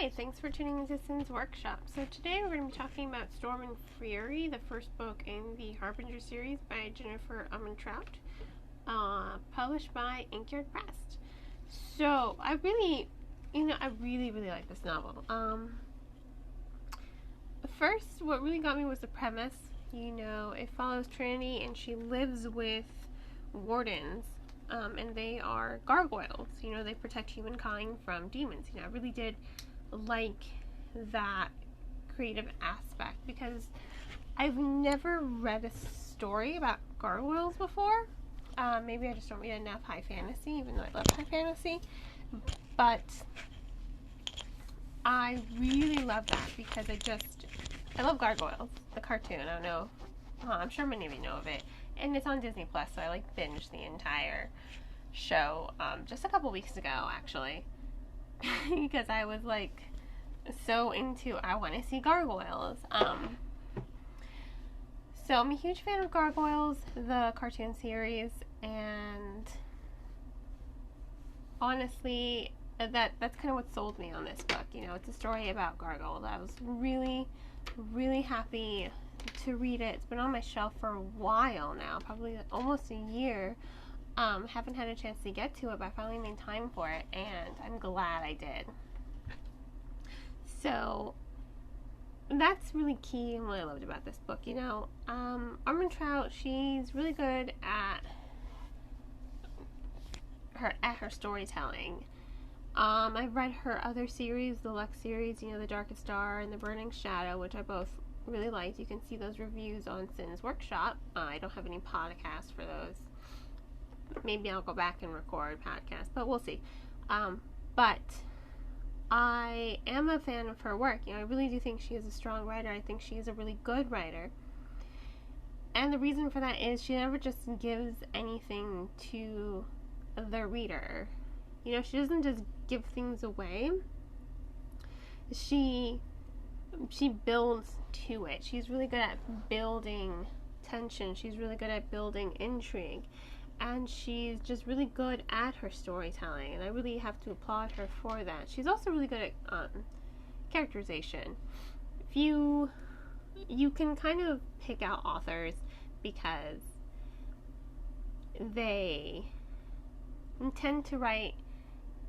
Hi, thanks for tuning into Sin's Workshop. So today we're going to be talking about Storm and Fury, the first book in the Harbinger series by Jennifer Armentrout, published by Inkyard Press. So I really like this novel. First, what really got me was the premise. It follows Trinity and she lives with wardens. And they are gargoyles. They protect humankind from demons. I really did like that creative aspect because I've never read a story about gargoyles before. Maybe I just don't read enough high fantasy, even though I love high fantasy. But I really love that because I love Gargoyles, the cartoon. I don't know. I'm sure many of you know of it. And it's on Disney Plus, so I binged the entire show just a couple weeks ago, actually, because I was so into I want to see Gargoyles. So I'm a huge fan of Gargoyles, the cartoon series, and honestly, that's kind of what sold me on this book. It's a story about gargoyles. I was really, really happy to read it. It's been on my shelf for a while now, probably almost a year. Haven't had a chance to get to it, but I finally made time for it, and I'm glad I did. So that's really key and what I loved about this book. Armentrout, she's really good at her storytelling. I've read her other series, the Lux series, The Darkest Star and The Burning Shadow, which I both really liked. You can see those reviews on Sin's Workshop. I don't have any podcasts for those. Maybe I'll go back and record podcasts, but we'll see. But I am a fan of her work. I really do think she is a strong writer. I think she is a really good writer. And the reason for that is she never just gives anything to the reader. She doesn't just give things away. She builds to it. She's really good at building tension. She's really good at building intrigue. And she's just really good at her storytelling. And I really have to applaud her for that. She's also really good at characterization. You can kind of pick out authors because they tend to write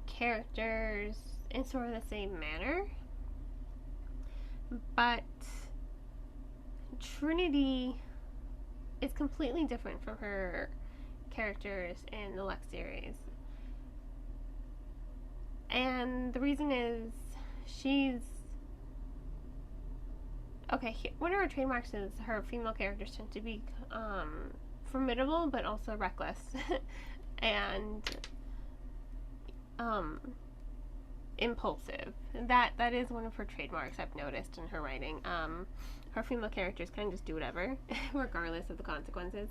characters in sort of the same manner. But Trinity is completely different from her characters in the Lux series. And the reason is one of her trademarks is her female characters tend to be formidable but also reckless and impulsive. That is one of her trademarks I've noticed in her writing. Her female characters kind of just do whatever, regardless of the consequences.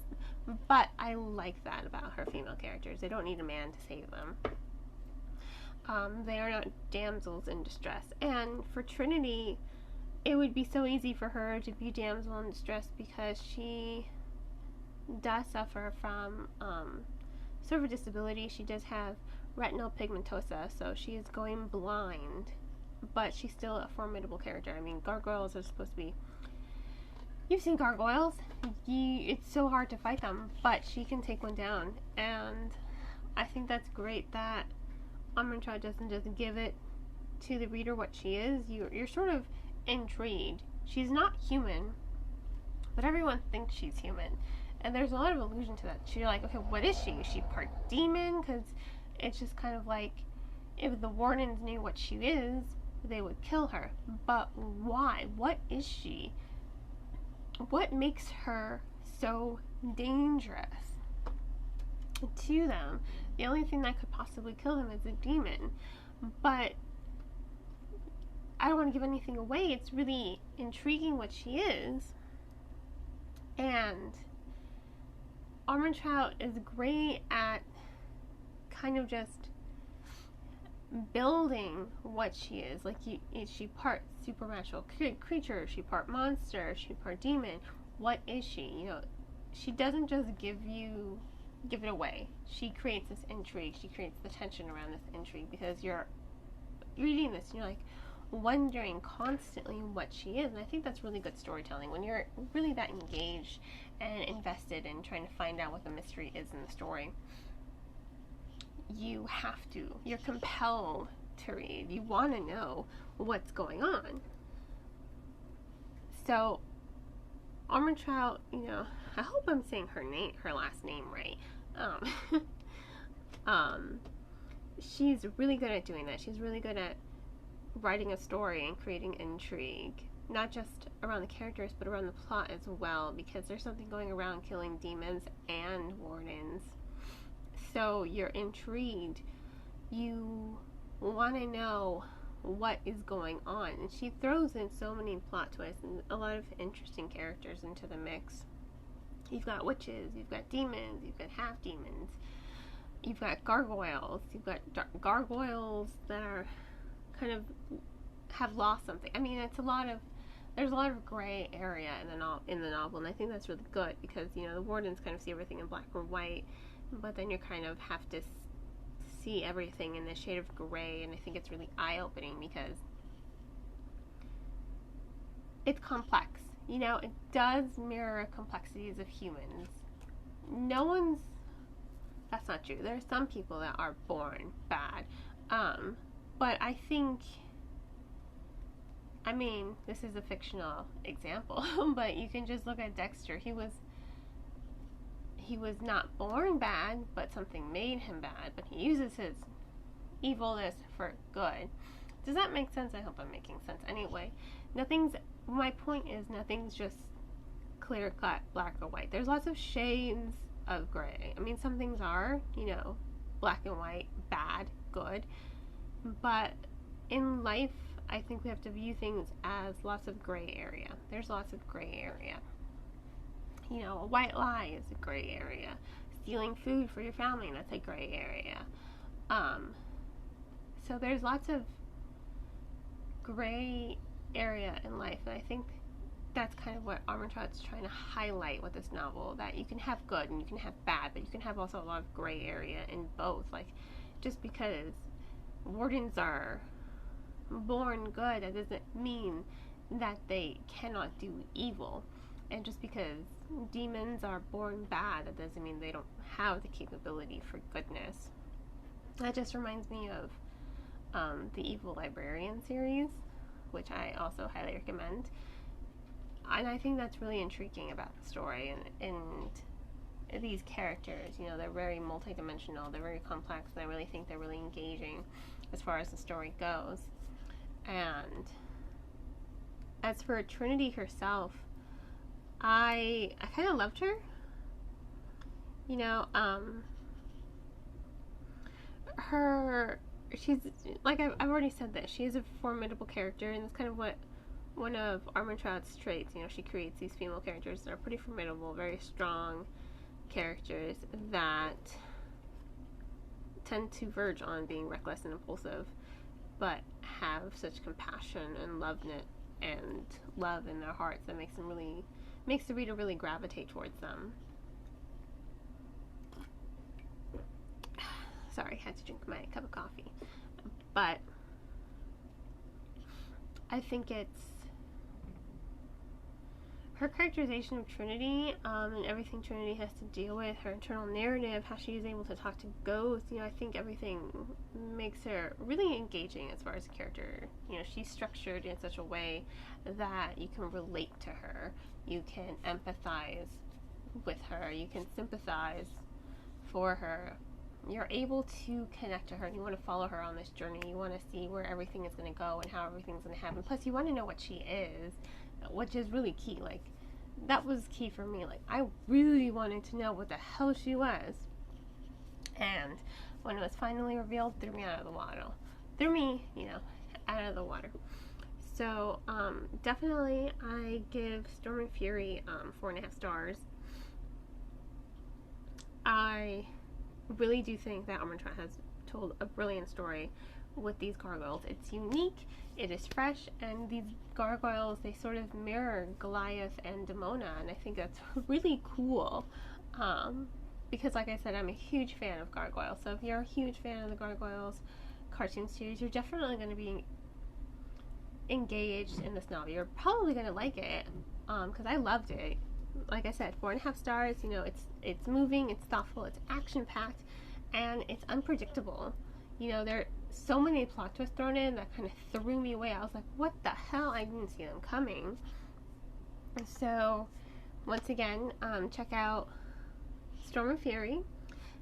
But I like that about her female characters. They don't need a man to save them. They are not damsels in distress. And for Trinity, it would be so easy for her to be damsel in distress because she does suffer from sort of a disability. She does have retinal pigmentosa, so she is going blind, but she's still a formidable character. Gargoyles are supposed to be... You've seen gargoyles. It's so hard to fight them, but she can take one down, and I think that's great that Armentrout doesn't just give it to the reader what she is. You're sort of intrigued. She's not human, but everyone thinks she's human, and there's a lot of allusion to that. You're like, okay, what is she? Is she part demon? Because it's just kind of like, if the wardens knew what she is, they would kill her. But why? What is she? What makes her so dangerous to them? The only thing that could possibly kill them is a demon. But I don't want to give anything away. It's really intriguing what she is. And Armentrout is great at kind of just building what she is. Is she part supernatural creature? Is she part monster? Is she part demon? What is she? She doesn't just give it away. She creates this intrigue. She creates the tension around this intrigue because you're reading this and you're like, wondering constantly what she is. And I think that's really good storytelling when you're really that engaged and invested in trying to find out what the mystery is in the story. You're compelled to read. You want to know what's going on. So Armentrout, I hope I'm saying her last name right. She's really good at doing that. She's really good at writing a story and creating intrigue, not just around the characters, but around the plot as well, because there's something going around killing demons and wardens. So you're intrigued. You want to know what is going on. And she throws in so many plot twists and a lot of interesting characters into the mix. You've got witches, you've got demons, you've got half demons, you've got gargoyles, you've got gargoyles that are kind of have lost something. I mean, there's a lot of gray area in the novel, and I think that's really good because the wardens kind of see everything in black or white, but then you kind of have to see everything in the shade of gray, and I think it's really eye-opening because it's complex. It does mirror complexities of humans. That's not true. There are some people that are born bad. But I think, this is a fictional example, but you can just look at Dexter. He was not born bad, but something made him bad, but he uses his evilness for good. Does that make sense? I hope I'm making sense. Anyway, my point is nothing's just clear cut black or white. There's lots of shades of gray. Some things are, black and white, bad, good. But in life, I think we have to view things as lots of gray area. There's lots of gray area. A white lie is a gray area. Stealing food for your family, that's a gray area. So there's lots of gray area in life, and I think that's kind of what Armentrout's trying to highlight with this novel, that you can have good and you can have bad, but you can have also a lot of gray area in both. Like, just because wardens are born good, that doesn't mean that they cannot do evil. And just because demons are born bad, that doesn't mean they don't have the capability for goodness. That just reminds me of the Evil Librarian series, which I also highly recommend. And I think that's really intriguing about the story and these characters. They're very multidimensional, they're very complex, and I really think they're really engaging as far as the story goes. And as for Trinity herself, I kind of loved her. She's, like I've already said this, she is a formidable character, and that's kind of what one of Armentrout's traits. She creates these female characters that are pretty formidable, very strong characters that tend to verge on being reckless and impulsive, but have such compassion and love in their hearts that makes the reader really gravitate towards them. Sorry, I had to drink my cup of coffee. But I think it's her characterization of Trinity, and everything Trinity has to deal with, her internal narrative, how she is able to talk to ghosts. I think everything makes her really engaging as far as a character. She's structured in such a way that you can relate to her, you can empathize with her, you can sympathize for her. You're able to connect to her, and you want to follow her on this journey. You want to see where everything is going to go and how everything's going to happen. Plus, you want to know what she is, which is really key. Like, that was key for me. Like, I really wanted to know what the hell she was. And when it was finally revealed, threw me out of the water. Out of the water. So, definitely, I give Storm and Fury 4.5 stars. I really do think that Armentrout has told a brilliant story with these gargoyles. It's unique, it is fresh, and these gargoyles, they sort of mirror Goliath and Demona, and I think that's really cool. Because like I said, I'm a huge fan of Gargoyle. So if you're a huge fan of the Gargoyles cartoon series, you're definitely going to be engaged in this novel, you're probably going to like it, because I loved it. Like I said, 4.5 stars. You know, it's moving, it's thoughtful, it's action-packed, and it's unpredictable. You know, there are so many plot twists thrown in that kind of threw me away. I was like, what the hell? I didn't see them coming. So, once again, check out Storm and Fury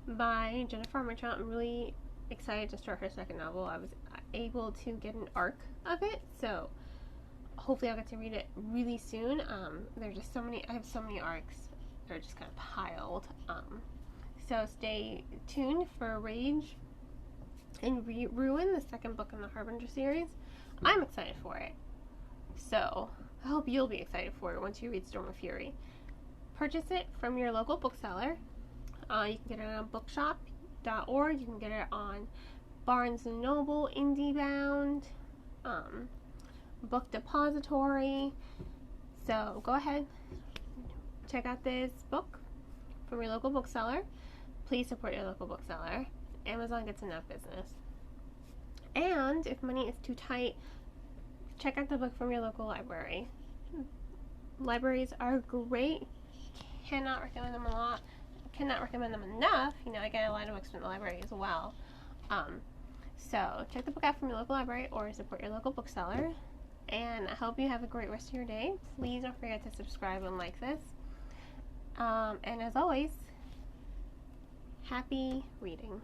by Jennifer Armentrout. I'm really excited to start her second novel. I was able to get an arc of it, so hopefully I'll get to read it really soon. There's just so many, I have so many arcs. They're just kind of piled. So stay tuned for Rage and Ruin, the second book in the Harbinger series. I'm excited for it. So I hope you'll be excited for it once you read Storm of Fury. Purchase it from your local bookseller. You can get it on bookshop.org. You can get it on Barnes & Noble, IndieBound, Book Depository. So go ahead, check out this book from your local bookseller. Please support your local bookseller. Amazon gets enough business. And if money is too tight, check out the book from your local library. Libraries are great. Cannot recommend them a lot. Cannot recommend them enough. You know, I get a lot of books from the library as well. So check the book out from your local library or support your local bookseller. And I hope you have a great rest of your day. Please don't forget to subscribe and like this. And as always, happy reading.